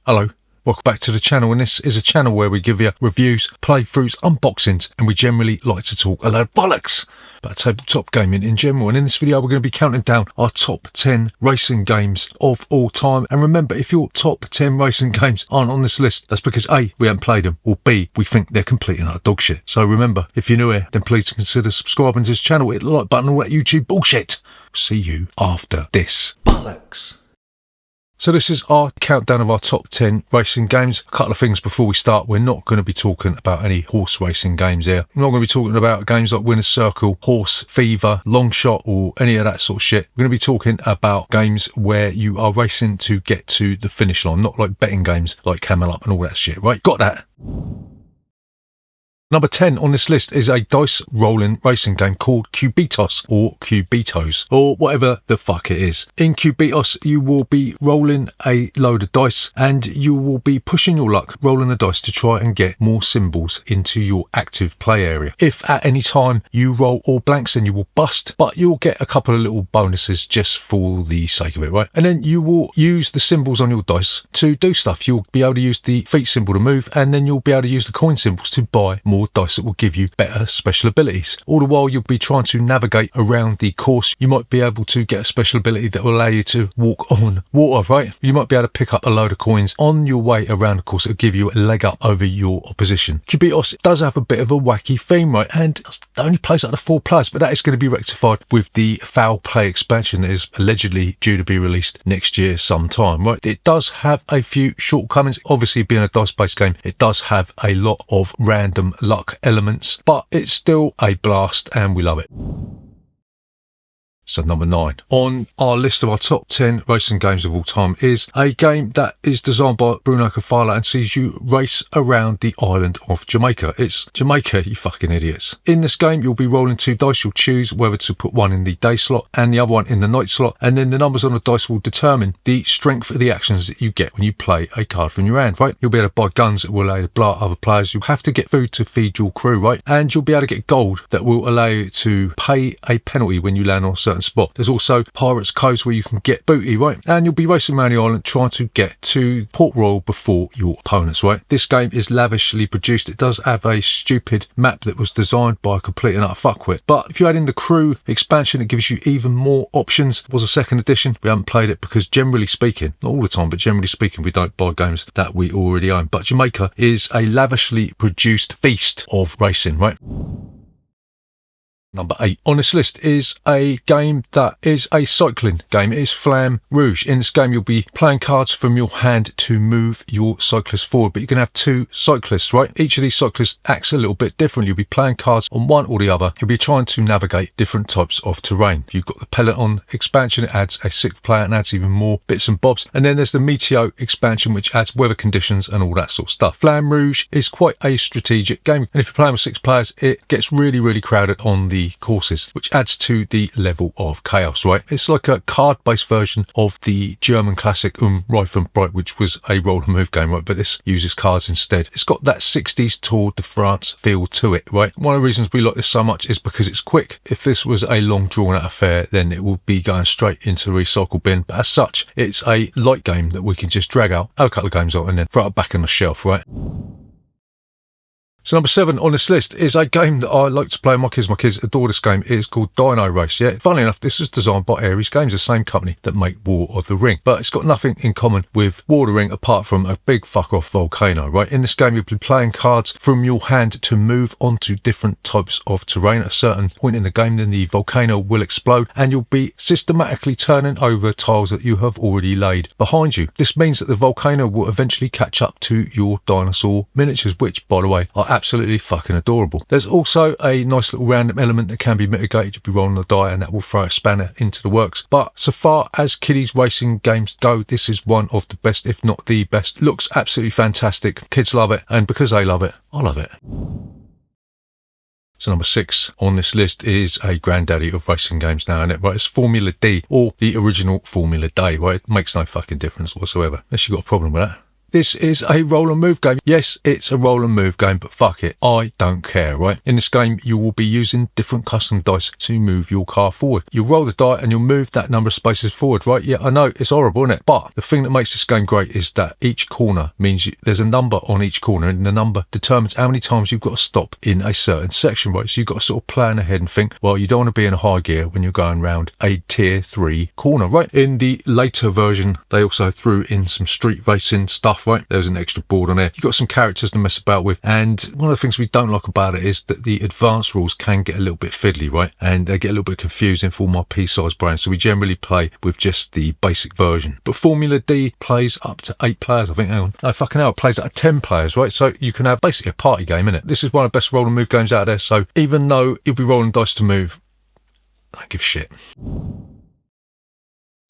Hello, welcome back to the channel, and this is a channel where we give you reviews, playthroughs, unboxings, and we generally like to talk a load of bollocks about tabletop gaming in general. And in this video we're going to be counting down our top 10 racing games of all time. And remember, if your top 10 racing games aren't on this list, that's because A, we haven't played them, or B, we think they're complete and utter dog shit. So remember, if you're new here, then please consider subscribing to this channel, hit the like button, all that YouTube bullshit. See you after this. Bollocks. So this is our countdown of our top 10 racing games. A couple of things before we start. We're not going to be talking about any horse racing games here. We're not going to be talking about games like Winner's Circle, Horse Fever, Long Shot, or any of that sort of shit. We're going to be talking about games where you are racing to get to the finish line, not like betting games like Camel Up and all that shit, right? Got that? Number 10 on this list is a dice rolling racing game called Cubitos, or Cubitos, or whatever the fuck it is. In Cubitos, you will be rolling a load of dice and you will be pushing your luck, rolling the dice to try and get more symbols into your active play area. If at any time you roll all blanks, then you will bust, but you'll get a couple of little bonuses just for the sake of it, right? And then you will use the symbols on your dice to do stuff. You'll be able to use the feet symbol to move, and then you'll be able to use the coin symbols to buy more dice that will give you better special abilities. All the while you'll be trying to navigate around the course. You might be able to get a special ability that will allow you to walk on water, right? You might be able to pick up a load of coins on your way around the course. It'll give you a leg up over your opposition. Cubitos does have a bit of a wacky theme, right? And it only plays up to 4 players, but that is going to be rectified with the foul play expansion that is allegedly due to be released next year sometime, right? It does have a few shortcomings. Obviously, being a dice-based game, it does have a lot of random luck elements, but it's still a blast and we love it. So number 9 on our list of our top 10 racing games of all time is a game that is designed by Bruno Cathala and sees you race around the island of Jamaica. It's Jamaica, you fucking idiots. In this game, you'll be rolling 2 dice. You'll choose whether to put one in the day slot and the other one in the night slot, and then the numbers on the dice will determine the strength of the actions that you get when you play a card from your hand, right? You'll be able to buy guns that will allow you to blow up other players. You'll have to get food to feed your crew, right? And you'll be able to get gold that will allow you to pay a penalty when you land on a certain spot. There's also Pirates Coves where you can get booty, right? And you'll be racing around the island trying to get to Port Royal before your opponents, right? This game is lavishly produced. It does have a stupid map that was designed by a complete and utter fuckwit. But if you add in the crew expansion, it gives you even more options. It was a second edition. We haven't played it because generally speaking, not all the time, but generally speaking, we don't buy games that we already own. But Jamaica is a lavishly produced feast of racing, right? Number 8 on this list is a game that is a cycling game. It is Flamme Rouge. In this game, you'll be playing cards from your hand to move your cyclist forward, but you can have 2 cyclists, right? Each of these cyclists acts a little bit different. You'll be playing cards on one or the other. You'll be trying to navigate different types of terrain. You've got the Peloton expansion. It adds a 6th player and adds even more bits and bobs. And then there's the Meteo expansion, which adds weather conditions and all that sort of stuff. Flamme Rouge is quite a strategic game. And if you're playing with 6 players, it gets really, really crowded on the courses, which adds to the level of chaos, right? It's like a card-based version of the German classic Reif und Breit, which was a roll and move game, right? But this uses cards instead. It's got that 60s Tour de France feel to it, right? One of the reasons we like this so much is because it's quick. If this was a long drawn-out affair, then it would be going straight into the recycle bin. But as such, it's a light game that we can just drag out, have a couple of games out, and then throw it back on the shelf, right? So number 7 on this list is a game that I like to play with my kids. My kids adore this game. It is called Dino Race. Yeah, funnily enough, this is designed by Ares Games, the same company that make War of the Ring. But it's got nothing in common with War of the Ring apart from a big fuck-off volcano, right? In this game, you'll be playing cards from your hand to move onto different types of terrain. At a certain point in the game, then the volcano will explode and you'll be systematically turning over tiles that you have already laid behind you. This means that the volcano will eventually catch up to your dinosaur miniatures, which, by the way, are absolutely fucking adorable. There's also a nice little random element that can be mitigated. You'll be rolling the die and that will throw a spanner into the works. But so far as kiddies racing games go, this is one of the best, if not the best. Looks absolutely fantastic. Kids love it, and because they love it, I love it. So number 6 on this list is a granddaddy of racing games now, isn't it? Right, it's Formula D, or the original Formula Day, right? It makes no fucking difference whatsoever, unless you've got a problem with that. This is a roll and move game. Yes, it's a roll and move game, but fuck it, I don't care, right? In this game, you will be using different custom dice to move your car forward. You'll roll the die and you'll move that number of spaces forward, right? Yeah, I know, it's horrible, isn't it? But the thing that makes this game great is that each corner means there's a number on each corner, and the number determines how many times you've got to stop in a certain section, right? So you've got to sort of plan ahead and think, well, you don't want to be in a high gear when you're going around a tier 3 corner, right? In the later version, they also threw in some street racing stuff, right? There's an extra board on there. You've got some characters to mess about with, and one of the things we don't like about it is that the advanced rules can get a little bit fiddly, right? And they get a little bit confusing for my pea-sized brain, so we generally play with just the basic version. But Formula D plays up to 8 players, I think. Hang on. No, fucking hell, it plays up to 10 players, right? So you can have basically a party game, innit? This is one of the best roll and move games out there, so even though you'll be rolling dice to move, I don't give a shit.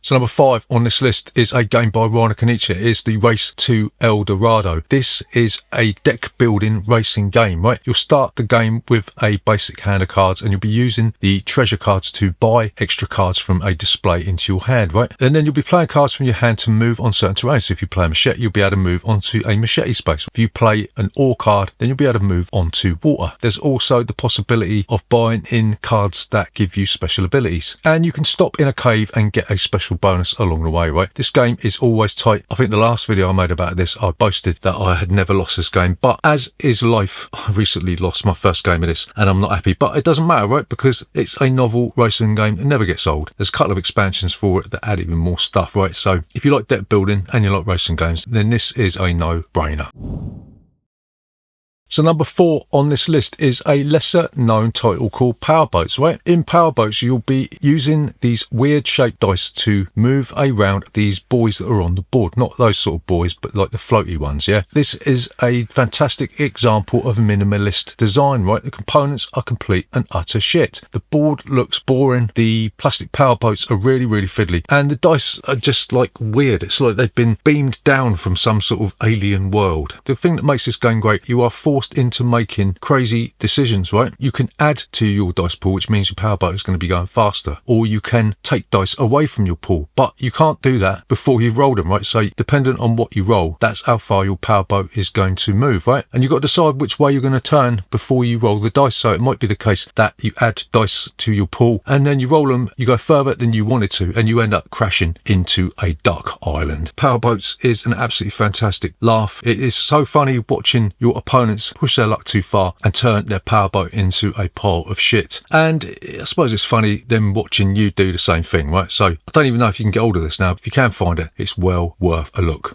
So number 5 on this list is a game by Ryan Kanicha. It's the Race to El Dorado. This is a deck building racing game, right? You'll start the game with a basic hand of cards, and you'll be using the treasure cards to buy extra cards from a display into your hand, right? And then you'll be playing cards from your hand to move on certain terrains. So if you play a machete, you'll be able to move onto a machete space. If you play an ore card, then you'll be able to move onto water. There's also the possibility of buying in cards that give you special abilities. And you can stop in a cave and get a special bonus along the way, right? This game is always tight. I think the last video I made about this, I boasted that I had never lost this game, but as is life, I recently lost my first game of this and I'm not happy, but it doesn't matter, right? Because it's a novel racing game. It never gets old. There's a couple of expansions for it that add even more stuff, right? So if you like deck building and you like racing games, then this is a no-brainer. So number 4 on this list is a lesser known title called Powerboats, right? In Powerboats, you'll be using these weird shaped dice to move around these buoys that are on the board. Not those sort of buoys, but like the floaty ones, yeah? This is a fantastic example of minimalist design, right? The components are complete and utter shit. The board looks boring. The plastic powerboats are really, really fiddly. And the dice are just like weird. It's like they've been beamed down from some sort of alien world. The thing that makes this game great, you are forced into making crazy decisions, right? You can add to your dice pool, which means your powerboat is going to be going faster, or you can take dice away from your pool, but you can't do that before you've rolled them, right? So dependent on what you roll, that's how far your powerboat is going to move, right? And you've got to decide which way you're going to turn before you roll the dice. So it might be the case that you add dice to your pool and then you roll them, you go further than you wanted to, and you end up crashing into a duck island. Powerboats is an absolutely fantastic laugh. It is so funny watching your opponents push their luck too far and turn their powerboat into a pile of shit. And I suppose it's funny them watching you do the same thing, right? So I don't even know if you can get hold of this now. If you can find it, it's well worth a look.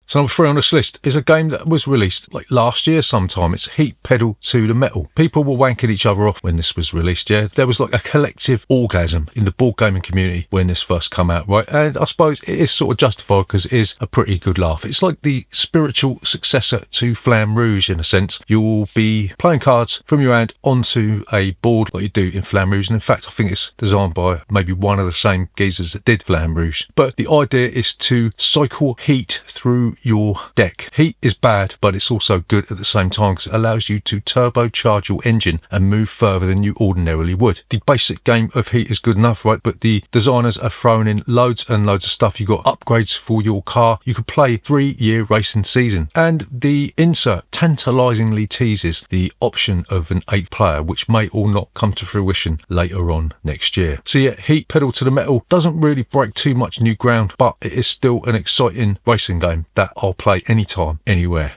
So number 3 on this list is a game that was released like last year sometime. It's Heat Pedal to the Metal. People were wanking each other off when this was released, yeah? There was like a collective orgasm in the board gaming community when this first came out, right? And I suppose it is sort of justified because it is a pretty good laugh. It's like the spiritual successor to Flamme Rouge in a sense. You'll be playing cards from your hand onto a board like you do in Flamme Rouge. And in fact, I think it's designed by maybe one of the same geezers that did Flamme Rouge. But the idea is to cycle heat through your deck. Heat is bad, but it's also good at the same time because it allows you to turbocharge your engine and move further than you ordinarily would. The basic game of Heat is good enough, right? But the designers are throwing in loads and loads of stuff. You've got upgrades for your car. You could play 3-year racing season. And the insert tantalizingly teases the option of an 8th player, which may or not come to fruition later on next year. So yeah, Heat Pedal to the Metal doesn't really break too much new ground, but it is still an exciting racing game that I'll play anytime, anywhere.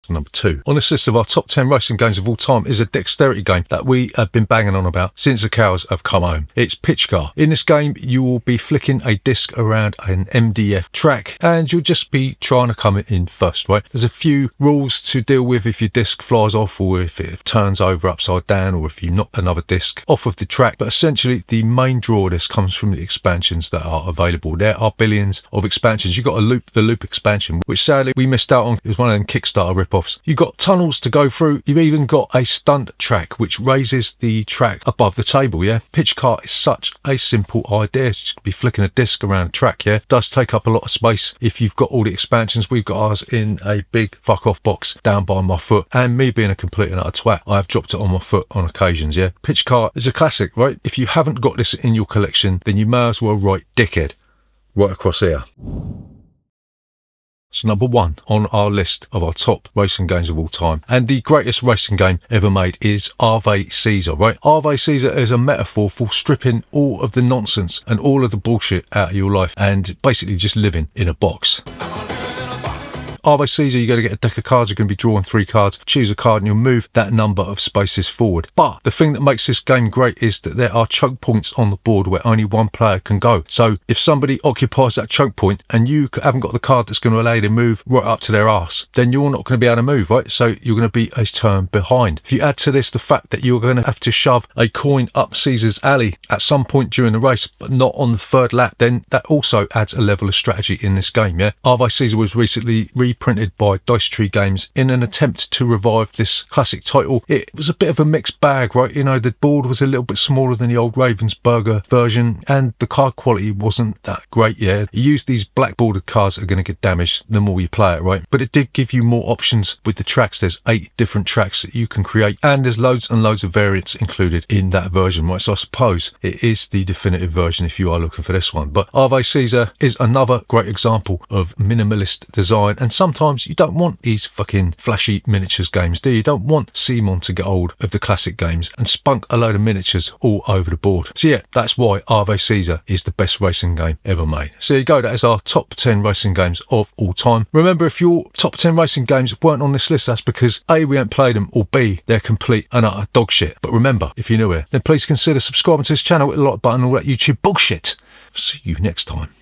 Number 2 on this list of our top 10 racing games of all time is a dexterity game that we have been banging on about since the cows have come home. It's Pitch Car. In this game, you will be flicking a disc around an MDF track and you'll just be trying to come in first, right? There's a few rules to deal with if your disc flies off, or if it turns over upside down, or if you knock another disc off of the track. But essentially, the main draw of this comes from the expansions that are available. There are billions of expansions. You've got the loop expansion, which sadly we missed out on. It was one of them Kickstarter rip-offs. You've got tunnels to go through. You've even got a stunt track which raises the track above the table, yeah? Pitch Car is such a simple idea. It's just be flicking a disc around a track, yeah? It does take up a lot of space if you've got all the expansions. We've got ours in a big fuck off box down by my foot, and me being a complete and utter twat, I have dropped it on my foot on occasions, yeah? Pitch Car is a classic, right? If you haven't got this in your collection, then you may as well write dickhead right across here. It's number 1 on our list of our top racing games of all time. And the greatest racing game ever made is Ave Caesar, right? Ave Caesar is a metaphor for stripping all of the nonsense and all of the bullshit out of your life and basically just living in a box. Ave Caesar, you're going to get a deck of cards, you're going to be drawing 3 cards, choose a card and you'll move that number of spaces forward. But the thing that makes this game great is that there are choke points on the board where only one player can go. So if somebody occupies that choke point and you haven't got the card that's going to allow you to move right up to their arse, then you're not going to be able to move, right? So you're going to be a turn behind. If you add to this the fact that you're going to have to shove a coin up Caesar's alley at some point during the race, but not on the 3rd lap, then that also adds a level of strategy in this game, yeah? Ave Caesar was recently reprinted by Dice Tree Games in an attempt to revive this classic title. It was a bit of a mixed bag, right? You know, the board was a little bit smaller than the old Ravensburger version and the card quality wasn't that great, yeah. You use these black bordered cards that are going to get damaged the more you play it, right? But it did give you more options with the tracks. There's 8 different tracks that you can create and there's loads and loads of variants included in that version, right? So I suppose it is the definitive version if you are looking for this one. But Ave Caesar is another great example of minimalist design, and sometimes you don't want these fucking flashy miniatures games, do you? You don't want Simon to get hold of the classic games and spunk a load of miniatures all over the board. So yeah, that's why Ave Caesar is the best racing game ever made. So there you go, that is our top 10 racing games of all time. Remember, if your top 10 racing games weren't on this list, that's because A, we haven't played them, or B, they're complete and utter dog shit. But remember, if you're new here, then please consider subscribing to this channel with the like button and all that YouTube bullshit. See you next time.